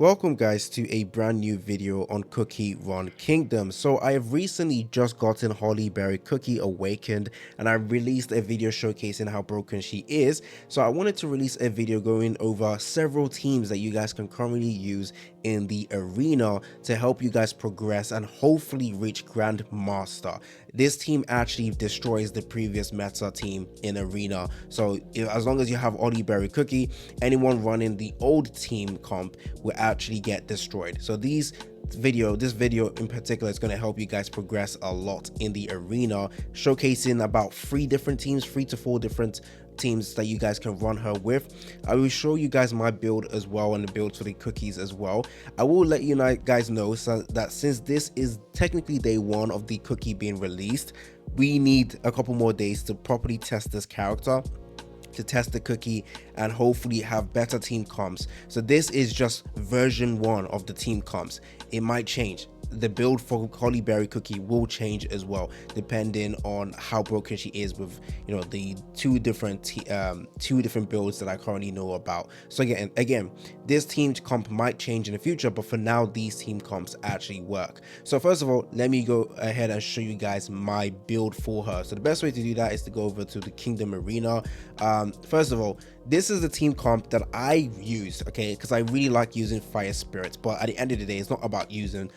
Welcome guys to a brand new video on Cookie Run Kingdom. So I have recently just gotten Holly Berry Cookie awakened and I released a video showcasing how broken she is. So I wanted to release a video going over several teams that you guys can currently use in the arena to help you guys progress and hopefully reach Grandmaster. This team actually destroys the previous meta team in arena. So as long as you have Holly Berry Cookie, anyone running the old team comp will actually get destroyed. So this video in particular is going to help you guys progress a lot in the arena, showcasing about 3 to 4 different teams that you guys can run her with. I will show you guys my build as well and the build for the cookies as well. I will let you guys know that since this is technically day 1 of the cookie being released, we need a couple more days to properly test this character, to test the cookie, and hopefully have better team comps. So this is just version 1 of the team comps. It might change. The build for Holly Berry Cookie will change as well, depending on how broken she is with, you know, the two different builds that I currently know about. So again, this team comp might change in the future, but for now these team comps actually work. So first of all, let me go ahead and show you guys my build for her. So the best way to do that is to go over to the Kingdom Arena. First of all, this is the team comp that I use, okay, because I really like using Fire Spirit. But at the end of the day, it's not about using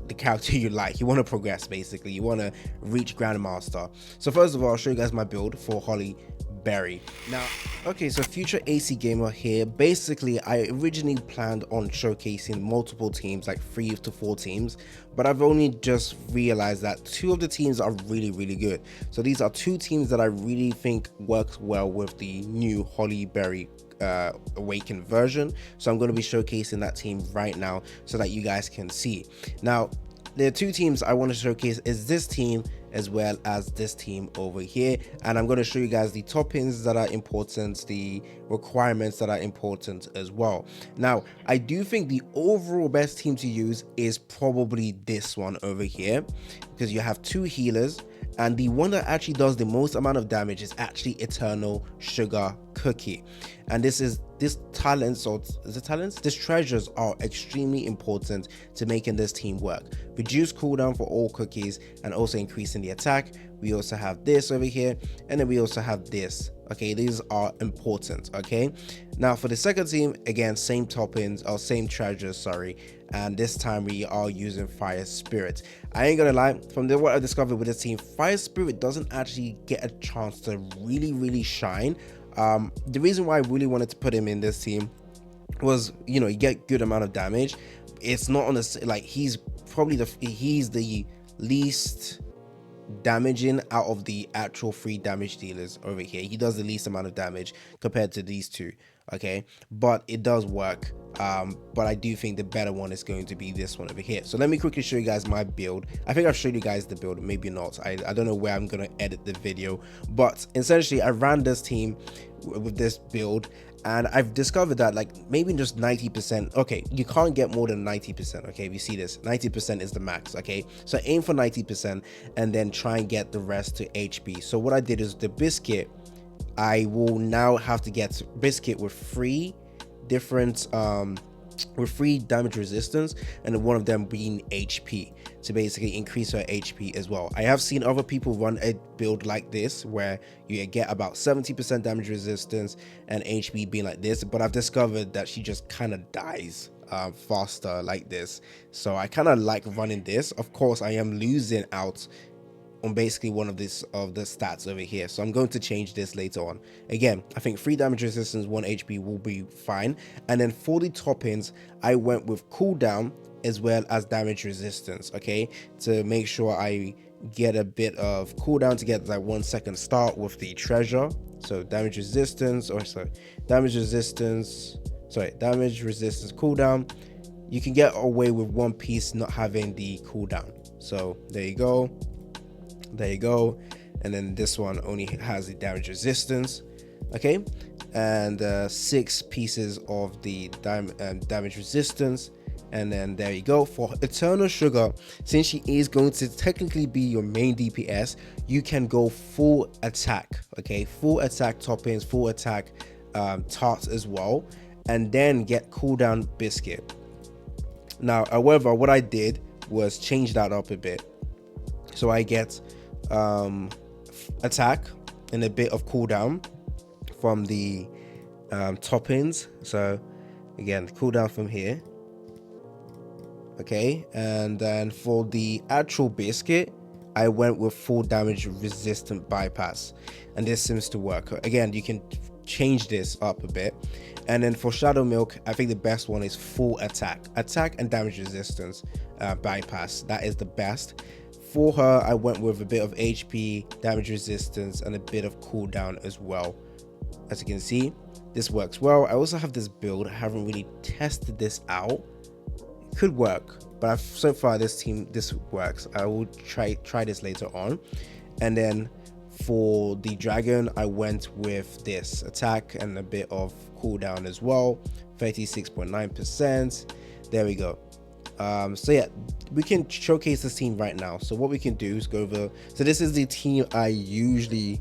the character you like. You want to progress, basically. You want to reach Grandmaster. So first of all, I'll show you guys my build for Holly Berry. Now, okay, so future AC Gamer here. Basically, I originally planned on showcasing multiple teams, like 3 to 4 teams, but I've only just realized that 2 of the teams are really good. So these are 2 teams that I really think works well with the new Holly Berry awakened version. So I'm going to be showcasing that team right now so that you guys can see. Now, there are 2 teams I want to showcase, is this team as well as this team over here, and I'm going to show you guys the toppings that are important, the requirements that are important as well. Now, I do think the overall best team to use is probably this one over here, because you have 2 healers, and the one that actually does the most amount of damage is actually Eternal Sugar Cookie. And this talents, or is it talents? These treasures are extremely important to making this team work. Reduce cooldown for all cookies and also increasing the attack. We also have this over here, and then we also have this. Okay, these are important. Okay, now for the second team, again, same toppings, or same treasures, sorry, and this time we are using Fire Spirit. I ain't gonna lie, from what I discovered with this team, Fire Spirit doesn't actually get a chance to really shine. The reason why I really wanted to put him in this team was, you know, you get good amount of damage. It's not on the, like, he's the least damaging out of the actual 3 damage dealers over here. He does the least amount of damage compared to these 2. Okay, but it does work. But I do think the better one is going to be this one over here. So let me quickly show you guys my build. I think I've showed you guys the build, maybe not. I don't know where I'm gonna edit the video, but essentially I ran this team with this build, and I've discovered that, like, maybe just 90%. Okay, you can't get more than 90%. Okay, if you see this, 90% is the max. Okay, so aim for 90% and then try and get the rest to HP. So what I did is the biscuit, I will now have to get biscuit with 3 different with 3 damage resistance, and one of them being HP, to basically increase her HP as well. I have seen other people run a build like this where you get about 70% damage resistance and HP being like this, but I've discovered that she just kind of dies faster like this. So I kind of like running this. Of course, I am losing out on basically one of the stats over here, so I'm going to change this later on. Again, I think 3 damage resistance, 1 HP will be fine. And then for the toppings, I went with cooldown as well as damage resistance, okay, to make sure I get a bit of cooldown to get that 1 second start with the treasure. So damage resistance cooldown. You can get away with one piece not having the cooldown. So there you go. And then this one only has the damage resistance, okay, and 6 pieces of the damage resistance. And then there you go. For Eternal Sugar, since she is going to technically be your main DPS, you can go full attack, okay, full attack toppings, full attack tarts as well, and then get cooldown biscuit. Now, however, what I did was change that up a bit. So I get attack and a bit of cooldown from the toppings. So again, cooldown from here. Okay, and then for the actual biscuit, I went with full damage resistant bypass, and this seems to work. Again, you can change this up a bit. And then for Shadow Milk, I think the best one is full attack and damage resistance bypass. That is the best. For her, I went with a bit of HP, damage resistance, and a bit of cooldown as well. As you can see, this works well. I also have this build. I haven't really tested this out. It could work, but so far this works. I will try this later on. And then for the dragon, I went with this attack and a bit of cooldown as well, 36.9%. There we go. So yeah, we can showcase this team right now. So what we can do is go over. So this is the team I usually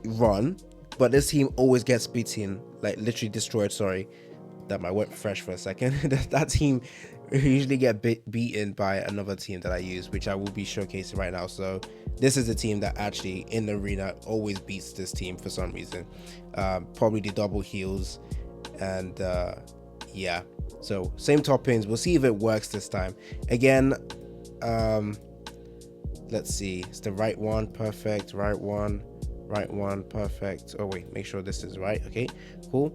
run, but this team always gets beaten, like literally destroyed. Sorry, that might went fresh for a second. That team usually get beaten by another team that I use, which I will be showcasing right now. So this is the team that actually in the arena always beats this team for some reason. Probably the double heals, and yeah. So same toppings. We'll see if it works this time. Again, let's see. It's the right one. Perfect. Right one. Perfect. Oh wait, make sure this is right. Okay, cool.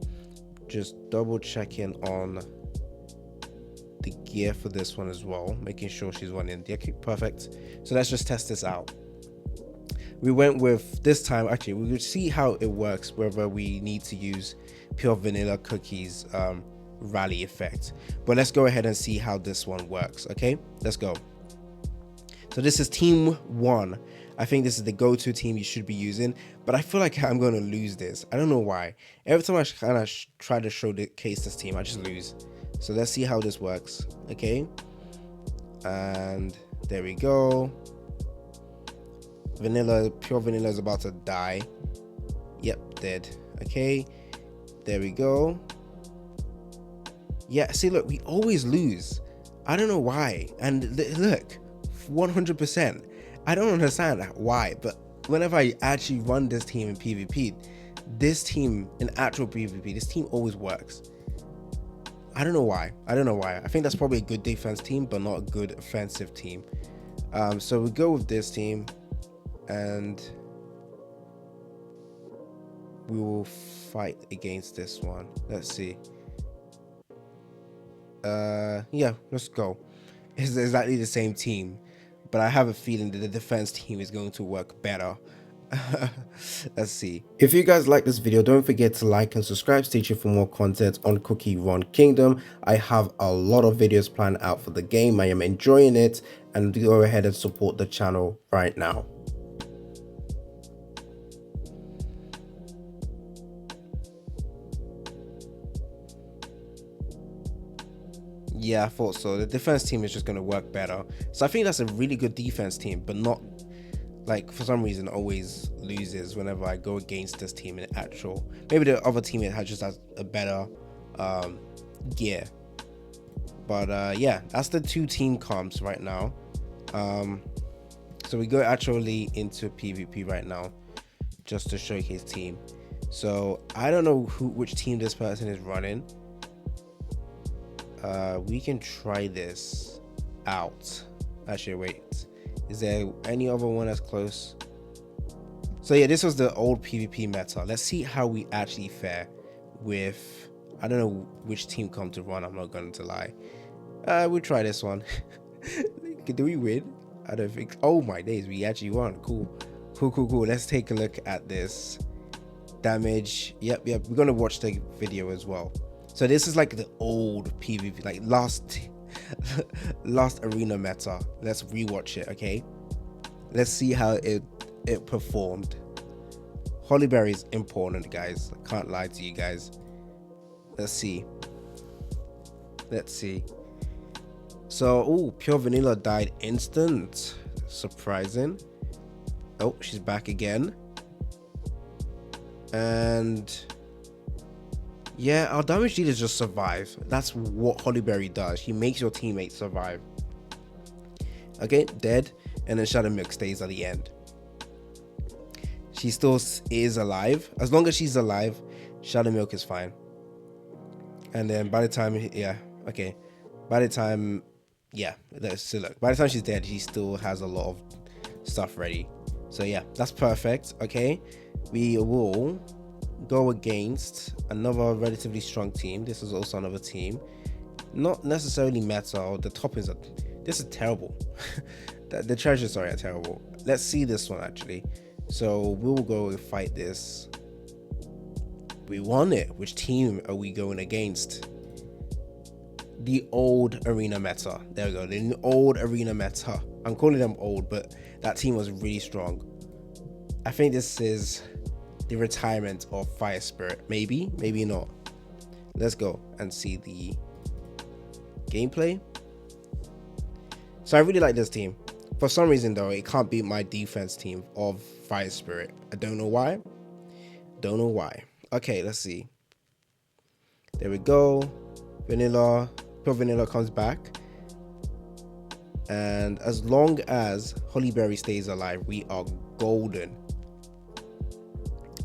Just double checking on the gear for this one as well, making sure she's running. Okay, perfect. So let's just test this out. We went with this time. Actually, we will see how it works, whether we need to use Pure Vanilla Cookies rally effect. But let's go ahead and see how this one works. Okay, let's go. So this is team 1. I think this is the go-to team you should be using, but I feel like I'm going to lose this. I don't know why. Every time I kind of try to showcase this team, I just lose. So let's see how this works. Okay, and there we go. Pure vanilla is about to die. Yep, dead. Okay, there we go. Yeah, see, look, we always lose. I don't know why. And look, 100%. I don't understand why, but whenever I actually run this team in PvP, this team in actual PvP, this team always works. I don't know why. I think that's probably a good defense team, but not a good offensive team. So we go with this team, and we will fight against this one. Let's see. Yeah, let's go. It's exactly the same team, but I have a feeling that the defense team is going to work better. Let's see. If you guys like this video, don't forget to like and subscribe. Stay tuned for more content on Cookie Run Kingdom. I have a lot of videos planned out for the game. I am enjoying it, and go ahead and support the channel right now. Yeah, I thought so. The defense team is just going to work better. So I think that's a really good defense team, but not, like, for some reason always loses whenever I go against this team in actual. Maybe the other team just has a better gear. But yeah, that's the 2 team comps right now. So we go actually into PvP right now just to showcase team. So I don't know which team this person is running. We can try this out. Actually, wait, is there any other one that's close? So yeah, this was the old PvP meta. Let's see how we actually fare with, I don't know which team come to run, I'm not going to lie. We'll try this one. Do we win? I don't think. Oh my days, we actually won. Cool. Let's take a look at this damage. Yep, we're gonna watch the video as well. So this is like the old PvP, like last arena meta. Let's rewatch it. Okay, let's see how it performed. Hollyberry is important, guys. I can't lie to you guys. Let's see. So, Pure Vanilla died instant. Surprising. Oh, she's back again. And Yeah, our damage dealers just survive. That's what Holly Berry does. She makes your teammates survive. Okay, dead. And then Shadow Milk stays at the end. She still is alive. As long as she's alive, Shadow Milk is fine. And then by the time, yeah, okay. By the time, yeah, so look, by the time she's dead, she still has a lot of stuff ready. So yeah, that's perfect. Okay, we will go against another relatively strong team. This is also another team, not necessarily meta. The top is this is terrible. The treasures are terrible. Let's see this one actually. So we'll go and fight this. We won it. Which team are we going against? The old arena meta. There we go. The old arena meta. I'm calling them old, but that team was really strong. I think this is the retirement of Fire Spirit. Maybe, maybe not. Let's go and see the gameplay. So I really like this team. For some reason though, it can't beat my defense team of Fire Spirit. I don't know why. Don't know why. Okay, let's see. There we go. Vanilla. Pure Vanilla comes back. And as long as Holly Berry stays alive, we are golden.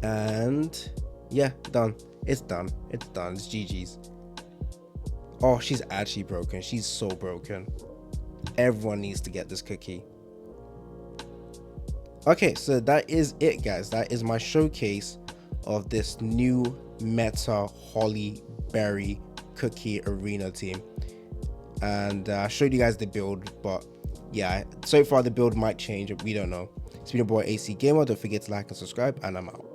And yeah, done. It's done. It's done. It's GG's. Oh, she's actually broken. She's so broken. Everyone needs to get this cookie. Okay, so that is it, guys. That is my showcase of this new meta Holly Berry cookie arena team. And I showed you guys the build, but yeah, so far the build might change. We don't know. It's been your boy AC Gamer. Don't forget to like and subscribe, and I'm out.